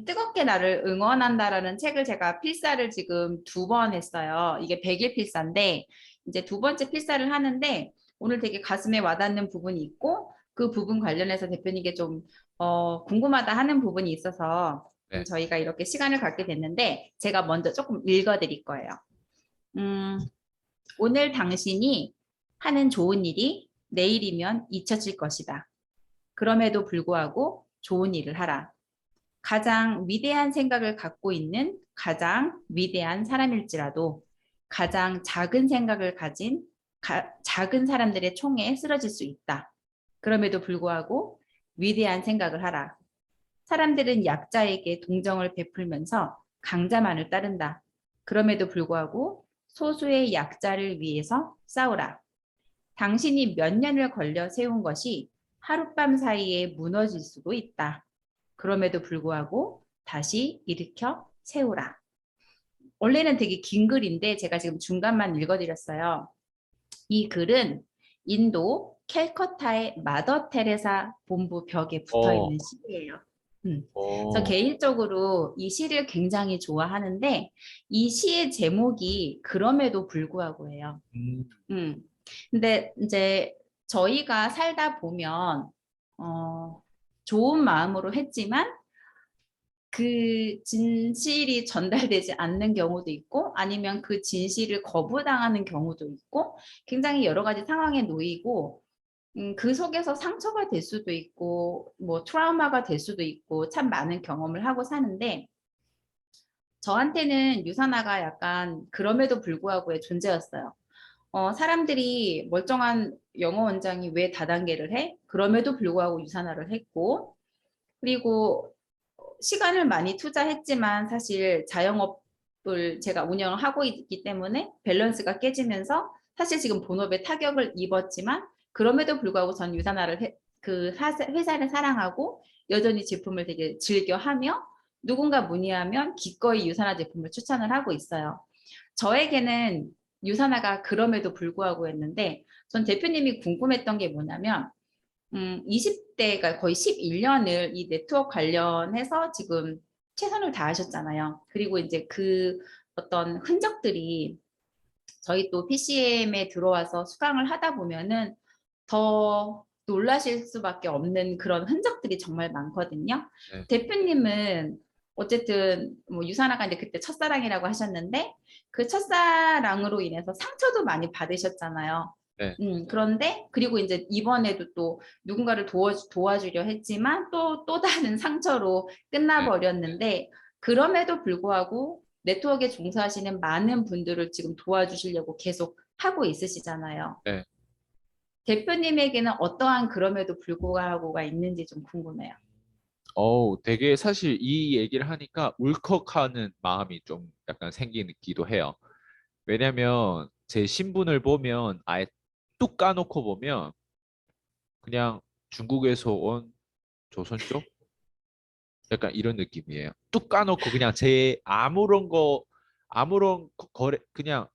뜨겁게 나를 응원한다라는 책을 제가 필사를 지금 2번 했어요. 이게 100일 필사인데 이제 2번째 필사를 하는데 오늘 되게 가슴에 와닿는 부분이 있고 그 부분 관련해서 대표님께 좀 궁금하다 하는 부분이 있어서 네. 저희가 이렇게 시간을 갖게 됐는데 제가 먼저 조금 읽어드릴 거예요. 음, 오늘 당신이 하는 좋은 일이 내일이면 잊혀질 것이다. 그럼에도 불구하고 좋은 일을 하라. 가장 위대한 생각을 갖고 있는 가장 위대한 사람일지라도 가장 작은 생각을 가진 작은 사람들의 총에 쓰러질 수 있다. 그럼에도 불구하고 위대한 생각을 하라. 사람들은 약자에게 동정을 베풀면서 강자만을 따른다. 그럼에도 불구하고 소수의 약자를 위해서 싸우라. 당신이 몇 년을 걸려 세운 것이 하룻밤 사이에 무너질 수도 있다. 그럼에도 불구하고 다시 일으켜 세우라. 원래는 되게 긴 글인데 제가 지금 중간만 읽어드렸어요. 이 글은 인도 캘커타의 마더 테레사 본부 벽에 붙어 어, 있는 시예요. 저 어, 개인적으로 이 시를 굉장히 좋아하는데 이 시의 제목이 그럼에도 불구하고예요. 음, 음. 근데 이제 저희가 살다 보면 어, 좋은 마음으로 했지만 그 진실이 전달되지 않는 경우도 있고 아니면 그 진실을 거부당하는 경우도 있고 굉장히 여러 가지 상황에 놓이고 그 속에서 상처가 될 수도 있고 뭐 트라우마가 될 수도 있고 참 많은 경험을 하고 사는데 저한테는 유사나가 약간 그럼에도 불구하고의 존재였어요. 사람들이 멀쩡한 영어 원장이 왜 다단계를 해? 그럼에도 불구하고 유산화를 했고, 그리고 시간을 많이 투자했지만 사실 자영업을 제가 운영을 하고 있기 때문에 밸런스가 깨지면서 사실 지금 본업에 타격을 입었지만 그럼에도 불구하고 전 유산화를 그 회사를 사랑하고 여전히 제품을 되게 즐겨하며 누군가 문의하면 기꺼이 유산화 제품을 추천을 하고 있어요. 저에게는 유산화가 그럼에도 불구하고 했는데 전 대표님이 궁금했던 게 뭐냐면 20대가 거의 11년을 이 네트워크 관련해서 지금 최선을 다하셨잖아요. 그리고 이제 그 어떤 흔적들이 저희 또 PCM에 들어와서 수강을 하다 보면은 더 놀라실 수밖에 없는 그런 흔적들이 정말 많거든요. 네, 대표님은 어쨌든 뭐 유산화가 이제 그때 첫사랑이라고 하셨는데 그 첫사랑으로 인해서 상처도 많이 받으셨잖아요. 네. 그런데 그리고 이제 이번에도 또 누군가를 도와주려 했지만 또 다른 상처로 네. 끝나버렸는데 그럼에도 불구하고 네트워크에 종사하시는 많은 분들을 지금 도와주시려고 계속 하고 있으시잖아요. 네. 대표님에게는 어떠한 그럼에도 불구하고가 있는지 좀 궁금해요. 되게 사실 이 얘기를 하니까 울컥하는 마음이 좀 약간 생기기도 해요. 왜냐면 제 신분을 보면 아예 뚝 까놓고 보면 그냥 중국에서 온 조선족? 약간 이런 느낌이에요. 뚝 까놓고 그냥 제 아무런 거래, 그냥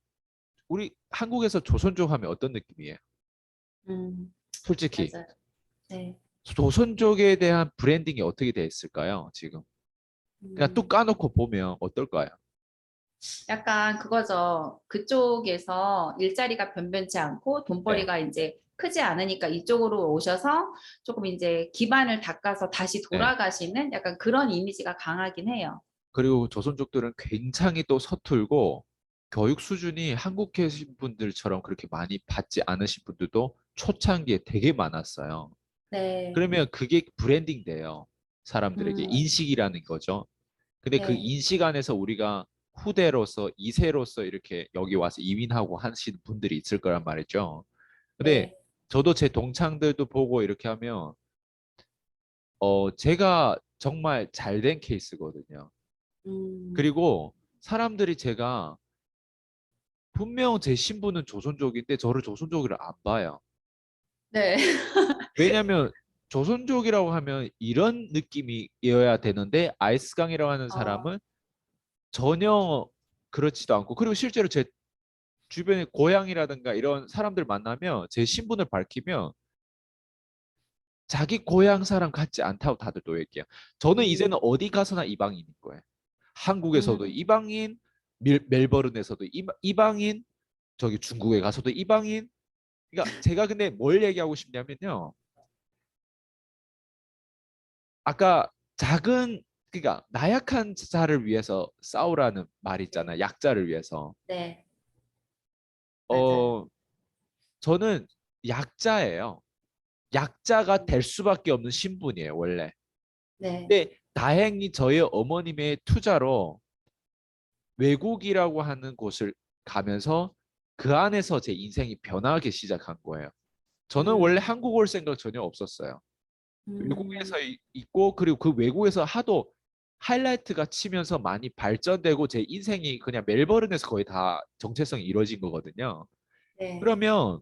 우리 한국에서 조선족 하면 어떤 느낌이에요? 솔직히. 맞아요. 네. 조선족에 대한 브랜딩이 어떻게 돼 있을까요, 지금? 그냥 뚝 음, 까놓고 보면 어떨까요? 약간 그거죠. 그쪽에서 일자리가 변변치 않고 네. 돈벌이가 이제 크지 않으니까 이쪽으로 오셔서 조금 이제 기반을 닦아서 다시 네. 돌아가시는 약간 그런 이미지가 강하긴 해요. 그리고 조선족들은 굉장히 또 서툴고 교육 수준이 한국 계신 분들처럼 그렇게 많이 받지 않으신 분들도 초창기에 되게 많았어요. 네. 그러면 그게 브랜딩 돼요. 사람들에게 음, 인식이라는 거죠. 근데 그 네. 인식 안에서 우리가 후대로서 이세로서 이렇게 여기 와서 이민하고 하시는 분들이 있을 거란 말이죠. 근데 네. 저도 제 동창들도 보고 이렇게 하면 제가 정말 잘 된 케이스거든요. 음, 그리고 사람들이 제가 분명 제 신분은 조선족인데 저를 조선족으로 안 봐요. 네. 왜냐면 조선족이라고 하면 이런 느낌이어야 되는데 아이스강이라고 하는 어, 사람은 전혀 그렇지도 않고 그리고 실제로 제 주변에 고향이라든가 이런 사람들 만나면 제 신분을 밝히면 자기 고향 사람 같지 않다고 다들 또 얘기해요. 저는 이제는 음, 어디 가서나 이방인인 거예요. 한국에서도 음, 이방인, 멜버른에서도 이방인, 저기 중국에 가서도 이방인. 그러니까 제가 근데 뭘 얘기하고 싶냐면요. 아까 작은 그러니까 나약한 자를 위해서 싸우라는 말 네, 있잖아. 약자를 위해서. 네, 맞아요. 어, 저는 약자예요. 약자가 될 음, 수밖에 없는 신분이에요, 원래. 네, 근데 다행히 저희 어머님의 투자로 외국이라고 하는 곳을 가면서 그 안에서 제 인생이 변하기 시작한 거예요. 저는 원래 음, 한국 올 생각 전혀 없었어요. 음, 외국에서 있고 그리고 그 외국에서 하도 하이라이트가 치면서 많이 발전되고 제 인생이 그냥 멜버른에서 거의 다 정체성이 이루어진 거거든요. 네, 그러면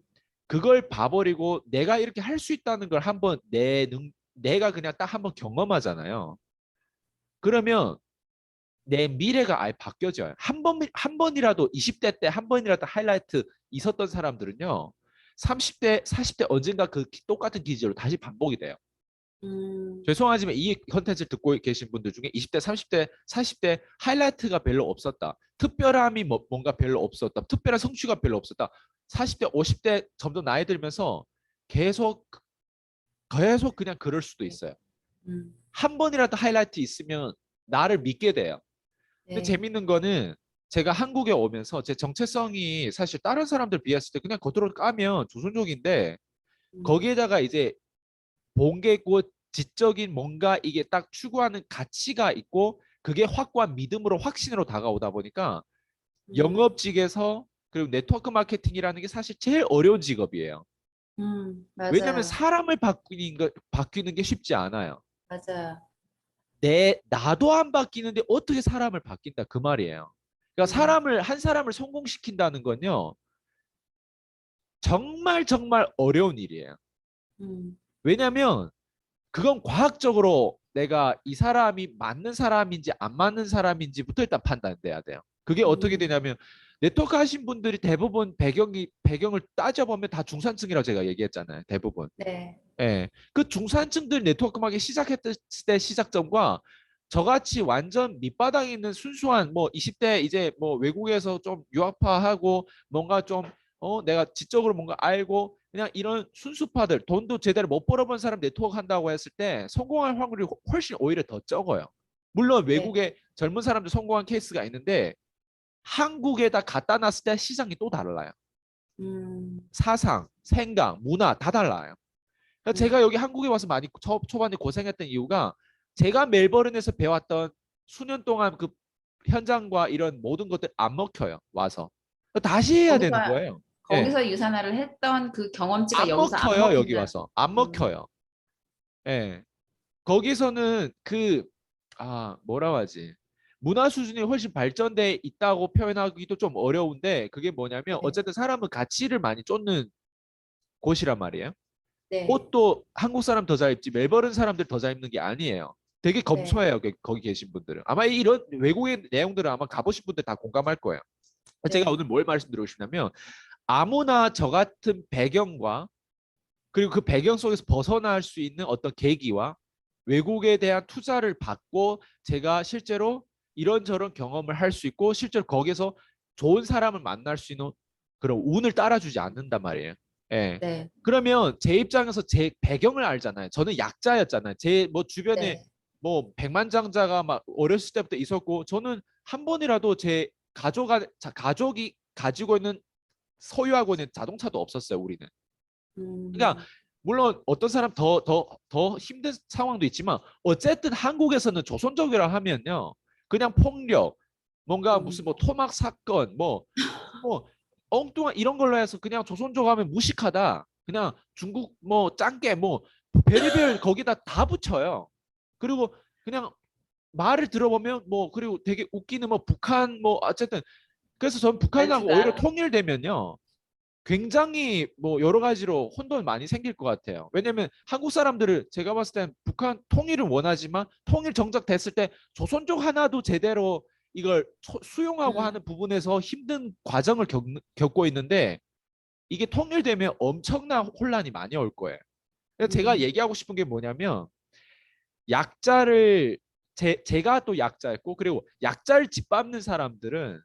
그걸 봐버리고 내가 이렇게 할 수 있다는 걸 한번 내가 그냥 딱 한번 경험하잖아요. 그러면 내 미래가 아예 바뀌어져요. 한 번이라도 20대 때 한 번이라도 하이라이트 있었던 사람들은요. 30대, 40대 언젠가 그 똑같은 기질로 다시 반복이 돼요. 음, 죄송하지만 이 컨텐츠를 듣고 계신 분들 중에 20대, 30대, 40대 하이라이트가 별로 없었다. 특별함이 뭔가 별로 없었다. 특별한 성취가 별로 없었다. 40대, 50대 점점 나이 들면서 계속 계속 그냥 그럴 수도 네, 있어요. 음, 한 번이라도 하이라이트 있으면 나를 믿게 돼요. 근데 네, 재밌는 거는 제가 한국에 오면서 제 정체성이 사실 다른 사람들 비했을 때 그냥 겉으로 까면 조선족인데 음, 거기에다가 이제 본계고 지적인 뭔가 이게 딱 추구하는 가치가 있고 그게 확고한 믿음으로 확신으로 다가오다 보니까 음, 영업직에서 그리고 네트워크 마케팅이라는 게 사실 제일 어려운 직업이에요. 왜냐하면 맞아요, 사람을 바뀌는 게 쉽지 않아요. 맞아요. 나도 안 바뀌는데 어떻게 사람을 바뀐다 그 말이에요. 그러니까 음, 한 사람을 성공시킨다는 건요. 정말 정말 어려운 일이에요. 음, 왜냐하면 그건 과학적으로 내가 이 사람이 맞는 사람인지 안 맞는 사람인지부터 일단 판단돼야 돼요. 그게 어떻게 음, 되냐면 네트워크 하신 분들이 대부분 배경을 따져보면 다 중산층이라고 제가 얘기했잖아요. 대부분. 네, 예. 그 중산층들 네트워크 하기 시작했을 때 시작점과 저같이 완전 밑바닥에 있는 순수한 뭐 20대 이제 뭐 외국에서 좀 유학파하고 뭔가 좀 내가 지적으로 뭔가 알고 그냥 이런 순수파들 돈도 제대로 못 벌어본 사람 네트워크 한다고 했을 때 성공할 확률이 훨씬 오히려 더 적어요. 물론 네, 외국에 젊은 사람들 성공한 케이스가 있는데 한국에다 갖다 놨을 때 시장이 또 달라요. 음, 사상, 생각, 문화 다 달라요. 그러니까 음, 제가 여기 한국에 와서 많이 초반에 고생했던 이유가 제가 멜버른에서 배웠던 수년 동안 그 현장과 이런 모든 것들 안 먹혀요. 와서. 다시 해야 거기서, 되는 거예요. 예. 거기서 유산화를 했던 그 경험치가 안 여기서 안 먹혀요. 여기 먹힌다. 와서. 안 음, 먹혀요. 예. 거기서는 뭐라고 하지? 문화 수준이 훨씬 발전돼 있다고 표현하기도 좀 어려운데 그게 뭐냐면 네, 어쨌든 사람은 가치를 많이 쫓는 곳이란 말이에요. 네, 옷도 한국 사람 더 잘 입지 멜버른 사람들 더 잘 입는 게 아니에요. 되게 네, 검소해요. 거기 계신 분들은. 아마 이런 외국의 내용들은 아마 가보신 분들 다 공감할 거예요. 제가 네, 오늘 뭘 말씀드리고 싶냐면 아무나 저 같은 배경과 그리고 그 배경 속에서 벗어날 수 있는 어떤 계기와 외국에 대한 투자를 받고 제가 실제로 이런저런 경험을 할 수 있고 실제로 거기서 좋은 사람을 만날 수 있는 그런 운을 따라주지 않는단 말이에요. 예. 네, 그러면 제 입장에서 제 배경을 알잖아요. 저는 약자였잖아요. 제 뭐 주변에 네, 뭐 백만장자가 막 어렸을 때부터 있었고 저는 한 번이라도 제 가족이 가지고 있는 소유하고 있는 자동차도 없었어요. 우리는. 그러니까 음, 물론 어떤 사람 더 힘든 상황도 있지만 어쨌든 한국에서는 조선족이라 하면요. 그냥 폭력, 뭔가 무슨 음, 뭐 토막 사건, 뭐 엉뚱한 이런 걸로 해서 그냥 조선족 하면 무식하다. 그냥 중국 뭐 짱깨 뭐 별의별 거기다 다 붙여요. 그리고 그냥 말을 들어보면 뭐 그리고 되게 웃기는 뭐 북한 뭐 어쨌든 그래서 전 북한하고 오히려 말투가, 통일되면요. 굉장히 뭐 여러 가지로 혼돈이 많이 생길 것 같아요. 왜냐면 한국 사람들을 제가 봤을 땐 북한 통일을 원하지만 통일 정작 됐을 때 조선족 하나도 제대로 이걸 수용하고 음, 하는 부분에서 힘든 과정을 겪고 있는데 이게 통일되면 엄청난 혼란이 많이 올 거예요. 그래서 제가 얘기하고 싶은 게 뭐냐면 약자를 제가 또 약자였고 그리고 약자를 짓밟는 사람들은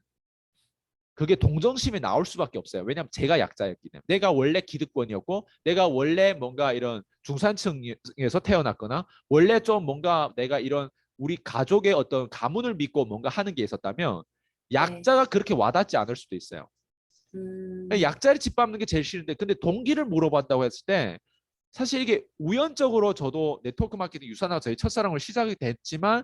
그게 동정심이 나올 수밖에 없어요. 왜냐하면 제가 약자였기 때문에. 내가 원래 기득권이었고 내가 원래 뭔가 이런 중산층에서 태어났거나 원래 좀 뭔가 내가 이런 우리 가족의 어떤 가문을 믿고 뭔가 하는 게 있었다면 네. 약자가 그렇게 와닿지 않을 수도 있어요. 음, 약자를 짓밟는 게 제일 싫은데 근데 동기를 물어봤다고 했을 때 사실 이게 우연적으로 저도 네트워크 마케팅 유산하고 저희 첫사랑을 시작이 됐지만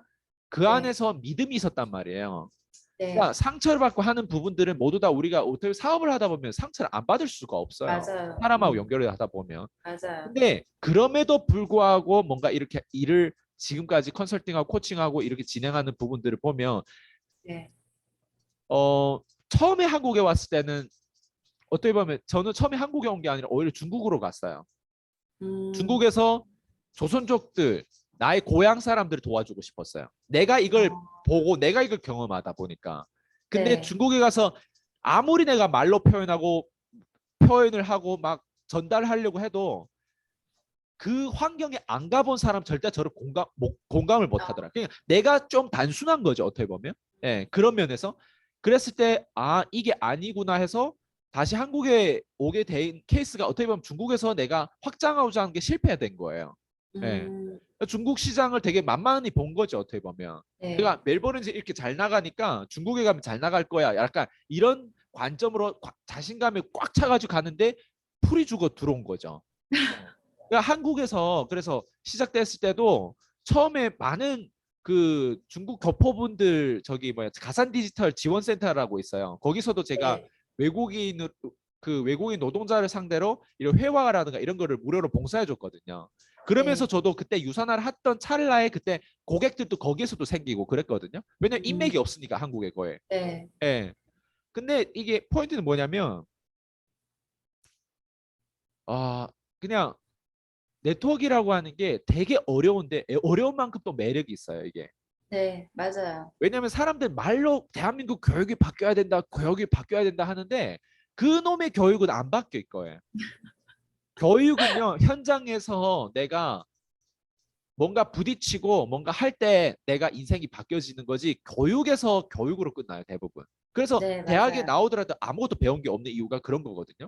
그 네. 안에서 믿음이 있었단 말이에요. 그러니까 네. 상처를 받고 하는 부분들은 모두 다 우리가 어떻게 사업을 하다 보면 상처를 안 받을 수가 없어요. 맞아요. 사람하고 연결을 하다 보면. 맞아요. 근데 그럼에도 불구하고 뭔가 이렇게 일을 지금까지 컨설팅하고 코칭하고 이렇게 진행하는 부분들을 보면 네. 처음에 한국에 왔을 때는 어떻게 보면 저는 처음에 한국에 온 게 아니라 오히려 중국으로 갔어요. 음, 중국에서 조선족들 나의 고향 사람들을 도와주고 싶었어요. 내가 이걸 어, 보고 내가 이걸 경험하다 보니까. 근데 네. 중국에 가서 아무리 내가 말로 표현하고 표현을 하고 막 전달하려고 해도 그 환경에 안 가본 사람 절대 저를 공감을 못 어, 하더라. 그러니까 내가 좀 단순한 거죠. 어떻게 보면. 예, 그런 면에서. 그랬을 때, 아, 이게 아니구나 해서 다시 한국에 오게 된 케이스가 어떻게 보면 중국에서 내가 확장하고자 하는 게 실패된 거예요. 예. 음, 중국 시장을 되게 만만히 본 거죠. 어떻게 보면. 네. 내가 멜버른에서 이렇게 잘 나가니까 중국에 가면 잘 나갈 거야. 약간 이런 관점으로 자신감이 꽉 차가지고 가는데 풀이 죽어 들어온 거죠. 그러니까 한국에서 그래서 시작됐을 때도 처음에 많은 그 중국 교포분들 저기 뭐야 가산 디지털 지원센터라고 있어요. 거기서도 제가 네. 외국인 그 외국인 노동자를 상대로 이런 회화라든가 이런 거를 무료로 봉사해 줬거든요. 그러면서 네. 저도 그때 유산화를 했던 찰나에 그때 고객들도 거기에서도 생기고 그랬거든요. 왜냐면 음, 인맥이 없으니까 한국에 거에. 네. 예. 근데 이게 포인트는 뭐냐면 아 그냥 네트워크라고 하는 게 되게 어려운데 어려운 만큼 또 매력이 있어요, 이게. 네. 맞아요. 왜냐하면 사람들 말로 대한민국 교육이 바뀌어야 된다, 교육이 바뀌어야 된다 하는데 그놈의 교육은 안 바뀔 거예요. 교육은요, 현장에서 내가 뭔가 부딪히고 뭔가 할 때 내가 인생이 바뀌어지는 거지 교육에서 교육으로 끝나요, 대부분. 그래서 네. 대학에 맞아요. 나오더라도 아무것도 배운 게 없는 이유가 그런 거거든요.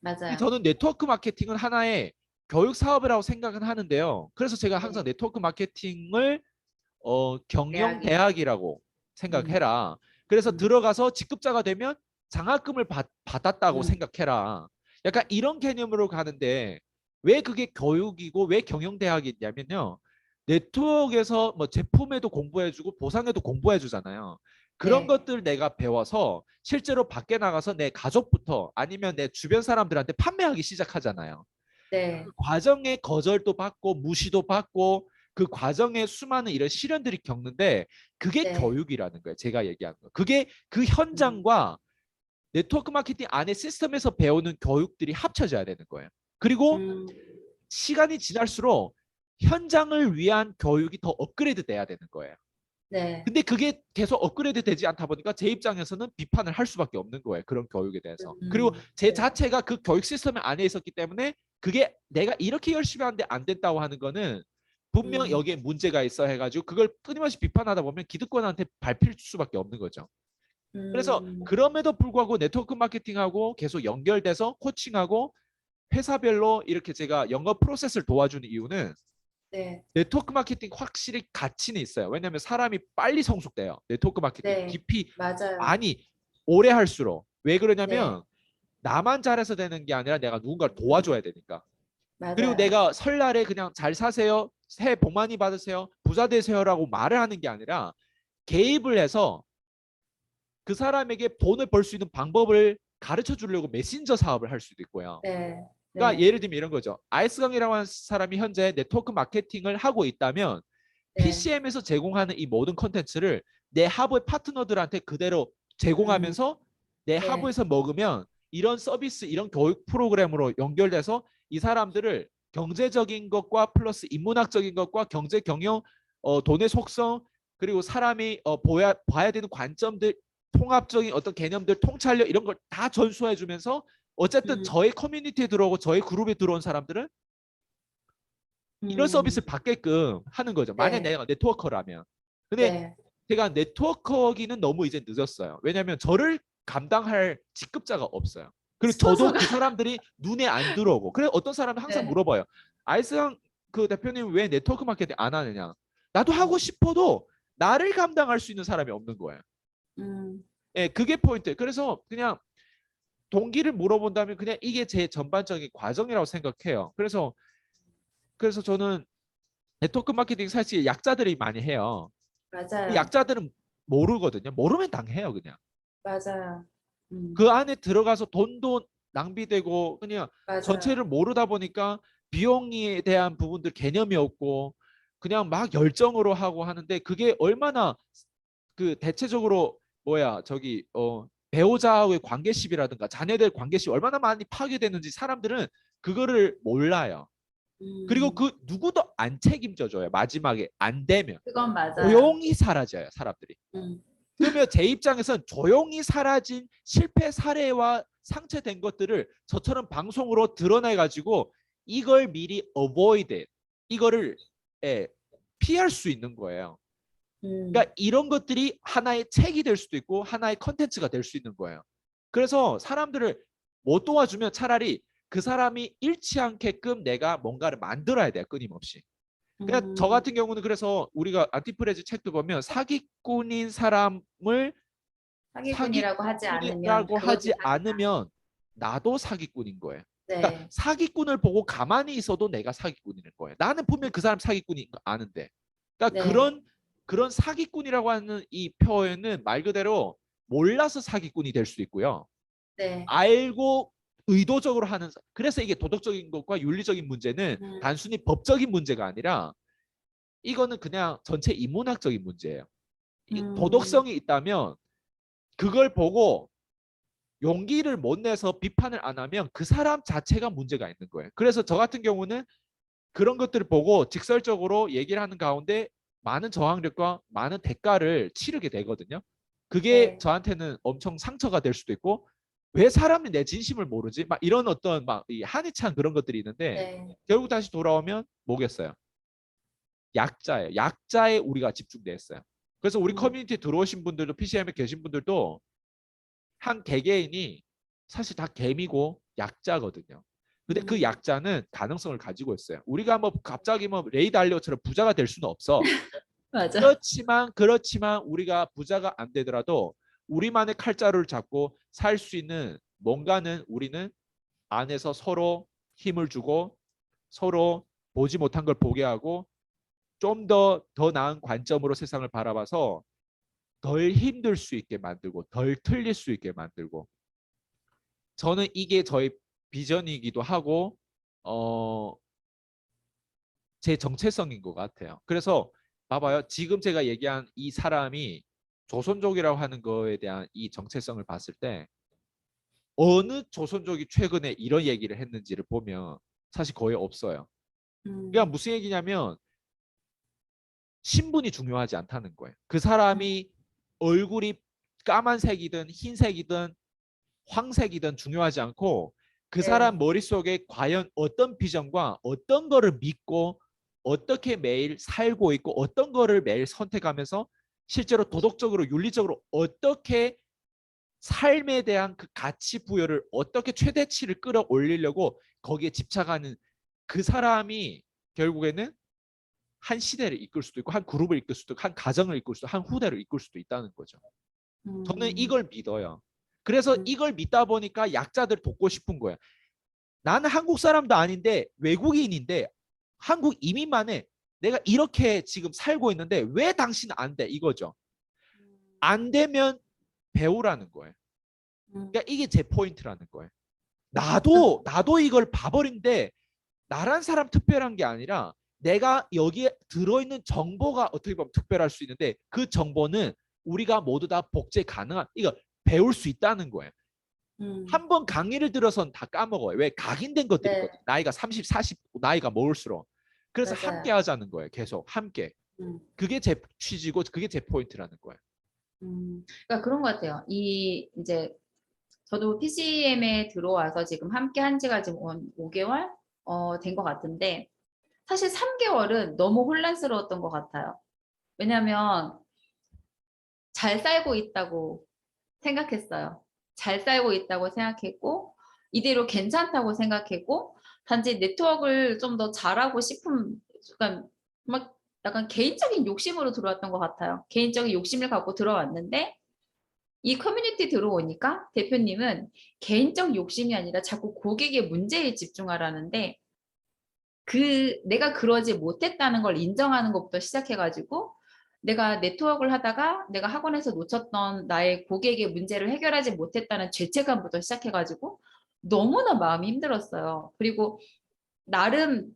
맞아요. 저는 네트워크 마케팅은 하나의 교육 사업이라고 생각은 하는데요. 그래서 제가 항상 네. 네트워크 마케팅을 경영 대학이. 대학이라고 음, 생각해라. 그래서 음, 들어가서 직급자가 되면 장학금을 받았다고 음, 생각해라. 약간 이런 개념으로 가는데 왜 그게 교육이고 왜 경영 대학이냐면요. 네트워크에서 뭐 제품에도 공부해주고 보상에도 공부해주잖아요. 그런 네. 것들 내가 배워서 실제로 밖에 나가서 내 가족부터 아니면 내 주변 사람들한테 판매하기 시작하잖아요. 네. 그 과정에 거절도 받고 무시도 받고 그 과정에 수많은 이런 시련들이 겪는데 그게 네. 교육이라는 거예요. 제가 얘기하는 거. 그게 그 음, 현장과 네트워크 마케팅 안에 시스템에서 배우는 교육들이 합쳐져야 되는 거예요. 그리고 음, 시간이 지날수록 현장을 위한 교육이 더 업그레이드 돼야 되는 거예요. 네. 근데 그게 계속 업그레이드 되지 않다 보니까 제 입장에서는 비판을 할 수밖에 없는 거예요. 그런 교육에 대해서. 그리고 제 네. 자체가 그 교육 시스템 안에 있었기 때문에 그게 내가 이렇게 열심히 하는데 안 된다고 하는 거는 분명 음, 여기에 문제가 있어 해가지고 그걸 끊임없이 비판하다 보면 기득권한테 밟힐 수밖에 없는 거죠. 그래서 음, 그럼에도 불구하고 네트워크 마케팅하고 계속 연결돼서 코칭하고 회사별로 이렇게 제가 영업 프로세스를 도와주는 이유는 네. 네트워크 마케팅 확실히 가치는 있어요. 왜냐하면 사람이 빨리 성숙돼요. 네트워크 마케팅 네. 깊이 맞아요. 많이 오래 할수록. 왜 네. 그러냐면 나만 잘해서 되는 게 아니라 내가 누군가를 도와줘야 되니까. 그리고 맞아요. 내가 설날에 그냥 잘 사세요. 새해 복 많이 받으세요. 부자 되세요라고 말을 하는 게 아니라 개입을 해서 그 사람에게 돈을 벌 수 있는 방법을 가르쳐 주려고 메신저 사업을 할 수도 있고요. 네. 그러니까 네. 예를 들면 이런 거죠. 아이스강이라고 하는 사람이 현재 네트워크 마케팅을 하고 있다면 네. PCM에서 제공하는 이 모든 컨텐츠를 내 하부의 파트너들한테 그대로 음, 제공하면서 내 네. 하부에서 먹으면 이런 서비스, 이런 교육 프로그램으로 연결돼서 이 사람들을 경제적인 것과 플러스 인문학적인 것과 경제 경영, 돈의 속성 그리고 사람이 봐야 되는 관점들, 통합적인 어떤 개념들, 통찰력 이런 걸 다 전수해 주면서 어쨌든 음, 저의 커뮤니티에 들어오고 저의 그룹에 들어온 사람들은 이런 서비스를 받게끔 하는 거죠. 만약 네. 내가 네트워커라면. 근데 네. 제가 네트워커기는 너무 이제 늦었어요. 왜냐하면 저를 감당할 직급자가 없어요. 그리고 저도 스폰서가 그 사람들이 눈에 안 들어오고. 그래서 어떤 사람은 항상 네. 물어봐요. 아이스강 그 대표님 왜 네트워크 마케팅 안 하느냐. 나도 하고 음. 싶어도 나를 감당할 수 있는 사람이 없는 거예요. 음. 예, 그게 포인트. 그래서 그냥 동기를 물어본다면 그냥 이게 제 전반적인 과정이라고 생각해요. 그래서 저는 네트워크 마케팅 사실 약자들이 많이 해요. 맞아요. 약자들은 모르거든요. 모르면 당해요, 그냥. 맞아요. 그 안에 들어가서 돈도 낭비되고 그냥 전체를 맞아요. 모르다 보니까 비용에 대한 부분들 개념이 없고 그냥 막 열정으로 하고 하는데 그게 얼마나 그 대체적으로 뭐야 저기 배우자와의 관계십이라든가 자녀들 관계십 얼마나 많이 파괴되는지 사람들은 그거를 몰라요. 그리고 음. 그 누구도 안 책임져줘요. 마지막에 안 되면 그건 맞아요. 조용히 사라져요, 사람들이. 음. 그러면 제 입장에선 조용히 사라진 실패 사례와 상처된 것들을 저처럼 방송으로 드러내 가지고 이걸 미리 avoid 이거를 예, 피할 수 있는 거예요. 음. 그러니까 이런 것들이 하나의 책이 될 수도 있고 하나의 컨텐츠가 될 수 있는 거예요. 그래서 사람들을 못 도와주면 차라리 그 사람이 잃지 않게끔 내가 뭔가를 만들어야 돼요. 끊임없이. 그냥 저 음. 같은 경우는 그래서 우리가 안티프레즈 책도 보면 사기꾼인 사람을 사기꾼이라고 하지 않으면 사기꾼이라고 그것도 하지 사기다. 않으면 나도 사기꾼인 거예요. 그러니까 네. 사기꾼을 보고 가만히 있어도 내가 사기꾼인 거예요. 나는 분명 그 사람 사기꾼인 거 아는데. 그러니까 네. 그런 사기꾼이라고 하는 이 표현은 말 그대로 몰라서 사기꾼이 될 수도 있고요. 네. 알고 의도적으로 하는 그래서 이게 도덕적인 것과 윤리적인 문제는 음. 단순히 법적인 문제가 아니라 이거는 그냥 전체 인문학적인 문제예요. 음. 도덕성이 있다면 그걸 보고 용기를 못 내서 비판을 안 하면 그 사람 자체가 문제가 있는 거예요. 그래서 저 같은 경우는 그런 것들을 보고 직설적으로 얘기를 하는 가운데 많은 저항력과 많은 대가를 치르게 되거든요. 그게 네. 저한테는 엄청 상처가 될 수도 있고 왜 사람이 내 진심을 모르지? 막 이런 어떤 막 이 한이 찬 그런 것들이 있는데 네. 결국 다시 돌아오면 뭐겠어요? 약자예요. 약자에 우리가 집중됐어요. 그래서 우리 음. 커뮤니티에 들어오신 분들도 PCM에 계신 분들도 한 개개인이 사실 다 개미고 약자거든요. 근데 그 음. 약자는 가능성을 가지고 있어요. 우리가 뭐 갑자기 뭐 레이 달리오처럼 부자가 될 수는 없어. 맞아. 그렇지만 우리가 부자가 안 되더라도 우리만의 칼자루를 잡고 살 수 있는 뭔가는 우리는 안에서 서로 힘을 주고 서로 보지 못한 걸 보게 하고 좀 더 나은 관점으로 세상을 바라봐서 덜 힘들 수 있게 만들고 덜 틀릴 수 있게 만들고 저는 이게 저의 비전이기도 하고 어, 제 정체성인 것 같아요. 그래서 봐봐요. 지금 제가 얘기한 이 사람이 조선족이라고 하는 거에 대한 이 정체성을 봤을 때 어느 조선족이 최근에 이런 얘기를 했는지를 보면 사실 거의 없어요. 그러니까 음. 무슨 얘기냐면 신분이 중요하지 않다는 거예요. 그 음. 사람이 얼굴이 까만색이든 흰색이든 황색이든 중요하지 않고 그 사람 네. 머릿속에 과연 어떤 비전과 어떤 거를 믿고 어떻게 매일 살고 있고 어떤 거를 매일 선택하면서 실제로 도덕적으로 윤리적으로 어떻게 삶에 대한 그 가치 부여를 어떻게 최대치를 끌어올리려고 거기에 집착하는 그 사람이 결국에는 한 시대를 이끌 수도 있고 한 그룹을 이끌 수도 있고 한 가정을 이끌 수도 있고 한 후대를 이끌 수도 있다는 거죠. 저는 음. 이걸 믿어요. 그래서 음. 이걸 믿다 보니까 약자들 돕고 싶은 거예요. 나는 한국 사람도 아닌데 외국인인데 한국 이민만 해. 내가 이렇게 지금 살고 있는데 왜 당신은 안 돼? 이거죠. 안 되면 배우라는 거예요. 음. 그러니까 이게 제 포인트라는 거예요. 그- 나도 이걸 봐버린데 나란 사람 특별한 게 아니라 내가 여기에 들어있는 정보가 어떻게 보면 특별할 수 있는데 그 정보는 우리가 모두 다 복제 가능한 이거 배울 수 있다는 거예요. 음. 한 번 강의를 들어선 다 까먹어요. 왜 각인된 것들이 네. 있거든. 나이가 30, 40 나이가 먹을수록. 그래서 함께 맞아요. 하자는 거예요. 계속 함께. 음. 그게 제 취지고 그게 제 포인트라는 거예요. 그러니까 그런 것 같아요. 이 이제 저도 PCM에 들어와서 지금 함께 한 지가 지금 5개월 된 것 같은데 사실 3개월은 너무 혼란스러웠던 것 같아요. 왜냐하면 잘 살고 있다고 생각했어요. 잘 살고 있다고 생각했고 이대로 괜찮다고 생각했고 단지 네트워크를 좀 더 잘하고 싶은 약간 막 약간 개인적인 욕심으로 들어왔던 것 같아요. 개인적인 욕심을 갖고 들어왔는데 이 커뮤니티 들어오니까 대표님은 개인적 욕심이 아니라 자꾸 고객의 문제에 집중하라는데 내가 그러지 못했다는 걸 인정하는 것부터 시작해가지고 내가 네트워크를 하다가 내가 학원에서 놓쳤던 나의 고객의 문제를 해결하지 못했다는 죄책감부터 시작해가지고 너무나 마음이 힘들었어요. 그리고 나름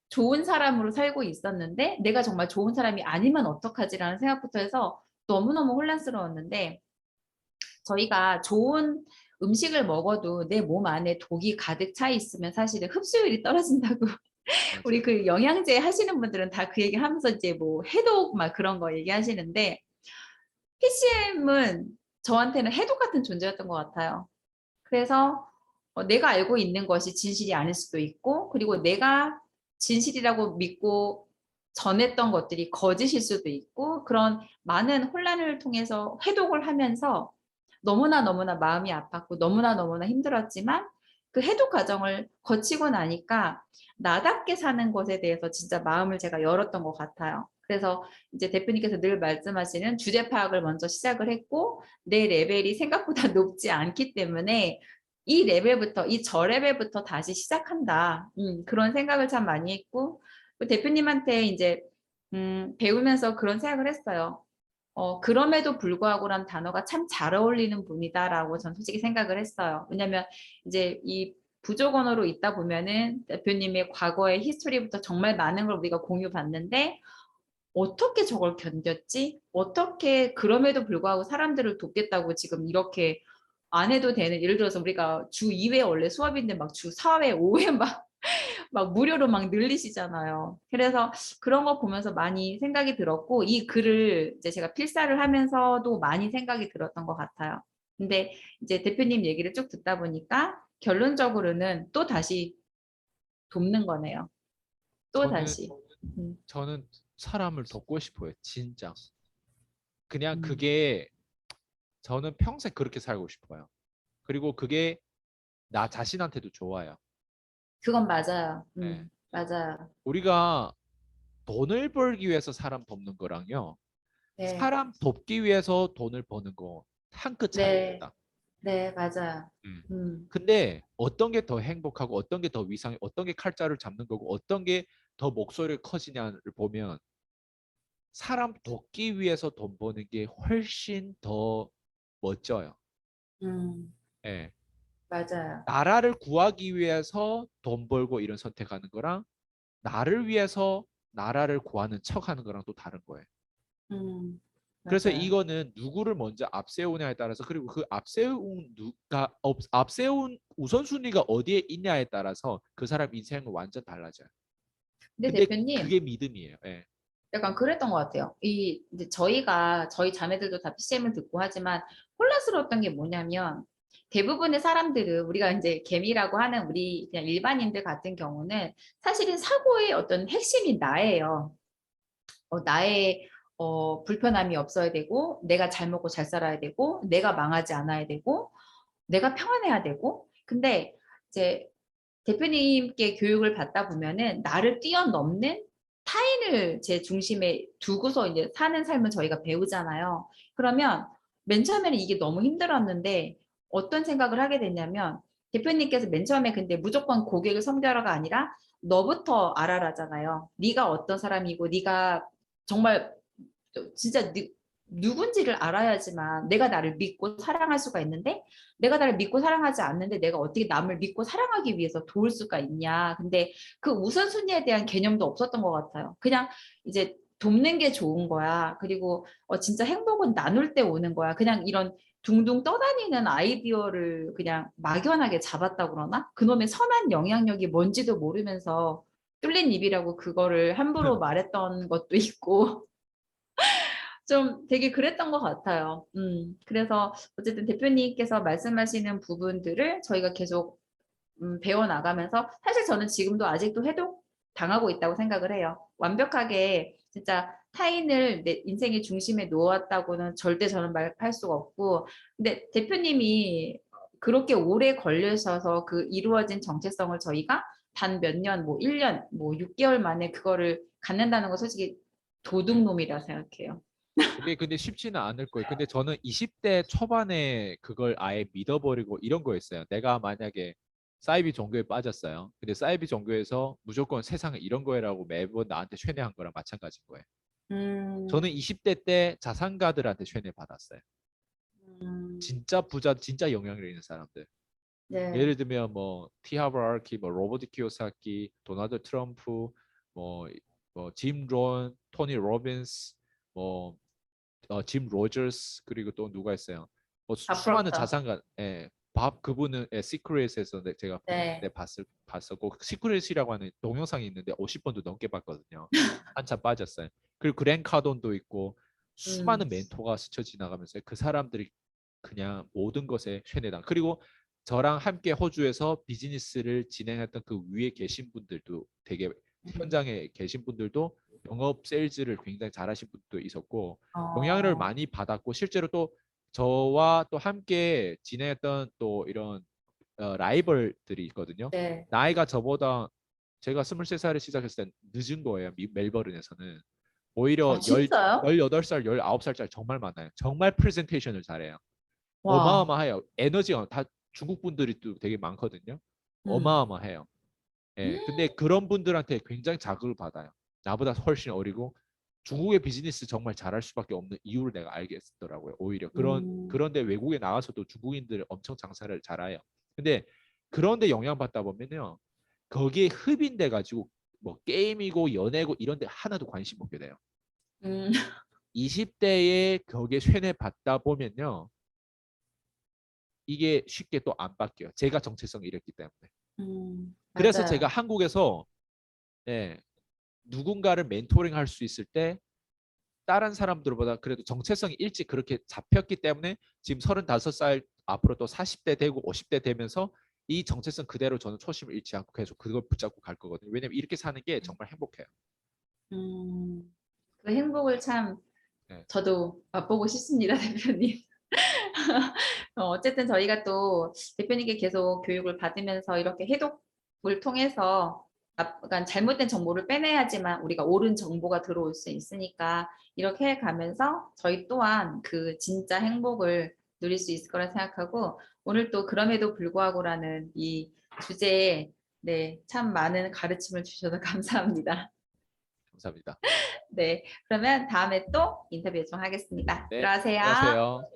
좋은 사람으로 살고 있었는데 내가 정말 좋은 사람이 아니면 어떡하지라는 생각부터 해서 너무너무 혼란스러웠는데 저희가 좋은 음식을 먹어도 내 몸 안에 독이 가득 차 있으면 사실은 흡수율이 떨어진다고 우리 맞아요. 그 영양제 하시는 분들은 다 그 얘기 하면서 이제 뭐 해독 막 그런 거 얘기하시는데 PCM은 저한테는 해독 같은 존재였던 것 같아요. 그래서 내가 알고 있는 것이 진실이 아닐 수도 있고 그리고 내가 진실이라고 믿고 전했던 것들이 거짓일 수도 있고 그런 많은 혼란을 통해서 해독을 하면서 너무나 너무나 마음이 아팠고 너무나 너무나 힘들었지만 그 해독 과정을 거치고 나니까 나답게 사는 것에 대해서 진짜 마음을 제가 열었던 것 같아요. 그래서 이제 대표님께서 늘 말씀하시는 주제 파악을 먼저 시작을 했고 내 레벨이 생각보다 높지 않기 때문에 이 레벨부터 이 저 레벨부터 다시 시작한다. 그런 생각을 참 많이 했고 대표님한테 이제 배우면서 그런 생각을 했어요. 그럼에도 불구하고란 단어가 참 잘 어울리는 분이다라고 전 솔직히 생각을 했어요. 왜냐면 이제 이 부족 언어로 있다 보면은 대표님의 과거의 히스토리부터 정말 많은 걸 우리가 공유받는데 어떻게 저걸 견뎠지? 어떻게 그럼에도 불구하고 사람들을 돕겠다고 지금 이렇게 안 해도 되는 예를 들어서 우리가 주 2회 원래 수업인데 막 주 4회, 5회 막 무료로 막 늘리시잖아요. 그래서 그런 거 보면서 많이 생각이 들었고 이 글을 이제 제가 필사를 하면서도 많이 생각이 들었던 것 같아요. 근데 이제 대표님 얘기를 쭉 듣다 보니까 결론적으로는 또 다시 돕는 거네요. 또 저는 다시. 음, 저는 사람을 돕고 싶어요. 진짜. 그냥 음. 그게 저는 평생 그렇게 살고 싶어요. 그리고 그게 나 자신한테도 좋아요. 그건 맞아요. 예. 맞아요. 우리가 돈을 벌기 위해서 사람 돕는 거랑요. 네, 사람 돕기 위해서 돈을 버는 거 한 끗 네, 차이입니다. 네, 맞아요. 음. 음, 근데 어떤 게 더 행복하고 어떤 게 더 위상이 어떤 게 칼자를 잡는 거고 어떤 게 더 목소리가 커지냐를 보면 사람 돕기 위해서 돈 버는 게 훨씬 더 멋져요. 음, 예. 맞아요. 나라를 구하기 위해서 돈 벌고 이런 선택하는 거랑 나를 위해서 나라를 구하는 척하는 거랑 또 다른 거예요. 그래서 맞아요. 이거는 누구를 먼저 앞세우냐에 따라서 그리고 그 앞세운 누가 앞세운 우선순위가 어디에 있냐에 따라서 그 사람 인생은 완전 달라져요. 근데 근데 대표님, 그게 믿음이에요. 예. 약간 그랬던 것 같아요. 이제 저희 자매들도 다 PCM을 듣고 하지만 혼란스러웠던 게 뭐냐면 대부분의 사람들은 우리가 이제 개미라고 하는 우리 그냥 일반인들 같은 경우는 사실은 사고의 어떤 핵심이 나예요. 나의 불편함이 없어야 되고 내가 잘 먹고 잘 살아야 되고 내가 망하지 않아야 되고 내가 평안해야 되고 근데 이제 대표님께 교육을 받다 보면은 나를 뛰어넘는 타인을 제 중심에 두고서 이제 사는 삶을 저희가 배우잖아요. 그러면 맨 처음에는 이게 너무 힘들었는데 어떤 생각을 하게 됐냐면 대표님께서 맨 처음에 근데 무조건 고객을 섬겨라가 아니라 너부터 알아라잖아요. 네가 어떤 사람이고 네가 정말 진짜 누군지를 알아야지만 내가 나를 믿고 사랑할 수가 있는데 내가 나를 믿고 사랑하지 않는데 내가 어떻게 남을 믿고 사랑하기 위해서 도울 수가 있냐. 근데 그 우선순위에 대한 개념도 없었던 것 같아요. 그냥 이제 돕는 게 좋은 거야. 그리고 진짜 행복은 나눌 때 오는 거야. 그냥 이런 둥둥 떠다니는 아이디어를 그냥 막연하게 잡았다 그러나? 그놈의 선한 영향력이 뭔지도 모르면서 뚫린 입이라고 그거를 함부로 말했던 것도 있고 좀 되게 그랬던 것 같아요. 그래서 어쨌든 대표님께서 말씀하시는 부분들을 저희가 계속 배워나가면서 사실 저는 지금도 아직도 해독 당하고 있다고 생각을 해요. 완벽하게 진짜 타인을 내 인생의 중심에 놓았다고는 절대 저는 말할 수가 없고, 근데 대표님이 그렇게 오래 걸리셔서 그 이루어진 정체성을 저희가 단 몇 년, 뭐 1년, 뭐 6개월 만에 그거를 갖는다는 거 솔직히 도둑놈이라 생각해요. 그게 근데 쉽지는 않을 거예요. 근데 저는 20대 초반에 그걸 아예 믿어버리고 이런 거였어요. 내가 만약에 사이비 종교에 빠졌어요. 근데 사이비 종교에서 무조건 세상은 이런 거라고 매번 나한테 쇠뇌한 거랑 마찬가지인 거예요. 음, 저는 20대 때 자산가들한테 쇠뇌 받았어요. 음, 진짜 부자, 진짜 영향력 있는 사람들. 네, 예를 들면 뭐 티하브라르키, 뭐 로버트 키오사키, 도널드 트럼프, 뭐, 짐 론, 토니 로빈스, 뭐 짐 로저스 그리고 또 누가 있어요. 뭐 수많은 앞으로부터. 자산가, 밥 그분은 시크릿에서 제가 네, 봤었고 시크릿이라고 하는 동영상이 있는데 50번도 넘게 봤거든요. 한참 빠졌어요. 그리고 그랜 카돈도 있고 음, 수많은 멘토가 스쳐 지나가면서 그 사람들이 그냥 모든 것에 쇠뇌당. 그리고 저랑 함께 호주에서 비즈니스를 진행했던 그 위에 계신 분들도 되게 음, 현장에 계신 분들도 영업 세일즈를 굉장히 잘하신 분도 있었고 영향을 어, 많이 받았고 실제로 또 저와 또 함께 진행했던 또 이런 라이벌들이 있거든요. 네, 나이가 저보다 제가 23살에 시작했을 때 늦은 거예요. 멜버른에서는. 오히려 진짜요? 18살, 19살짜리 정말 많아요. 정말 프레젠테이션을 잘해요. 와, 어마어마해요. 에너지가 다 중국 분들이 또 되게 많거든요. 음, 어마어마해요. 예, 근데 그런 분들한테 굉장히 자극을 받아요. 나보다 훨씬 어리고 중국의 비즈니스 정말 잘할 수밖에 없는 이유를 내가 알겠더라고요. 오히려 음, 그런데 외국에 나가서도 중국인들 엄청 장사를 잘해요. 근데 그런데 영향받다 보면요. 거기에 흡인돼 가지고 뭐 게임이고 연애고 이런 데 하나도 관심 없게 돼요. 음, 20대에 거기에 쇠뇌 받다 보면요. 이게 쉽게 또 안 바뀌어요. 제가 정체성이 이랬기 때문에. 그래서 제가 맞아요. 한국에서 예, 누군가를 멘토링 할 수 있을 때 다른 사람들보다 그래도 정체성이 일찍 그렇게 잡혔기 때문에 지금 35살 앞으로 또 40대 되고 50대 되면서 이 정체성 그대로 저는 초심을 잃지 않고 계속 그걸 붙잡고 갈 거거든요. 왜냐면 이렇게 사는 게 정말 행복해요. 음, 그 행복을 참 네, 저도 맛보고 싶습니다, 대표님. 어쨌든 저희가 또 대표님께 계속 교육을 받으면서 이렇게 해독을 통해서 그러니까 잘못된 정보를 빼내야지만 우리가 옳은 정보가 들어올 수 있으니까 이렇게 해가면서 저희 또한 그 진짜 행복을 누릴 수 있을 거라 생각하고 오늘 또 그럼에도 불구하고라는 이 주제에 네, 참 많은 가르침을 주셔서 감사합니다. 감사합니다. 네, 그러면 다음에 또 인터뷰 요청하겠습니다. 네, 들어가세요. 들어가세요.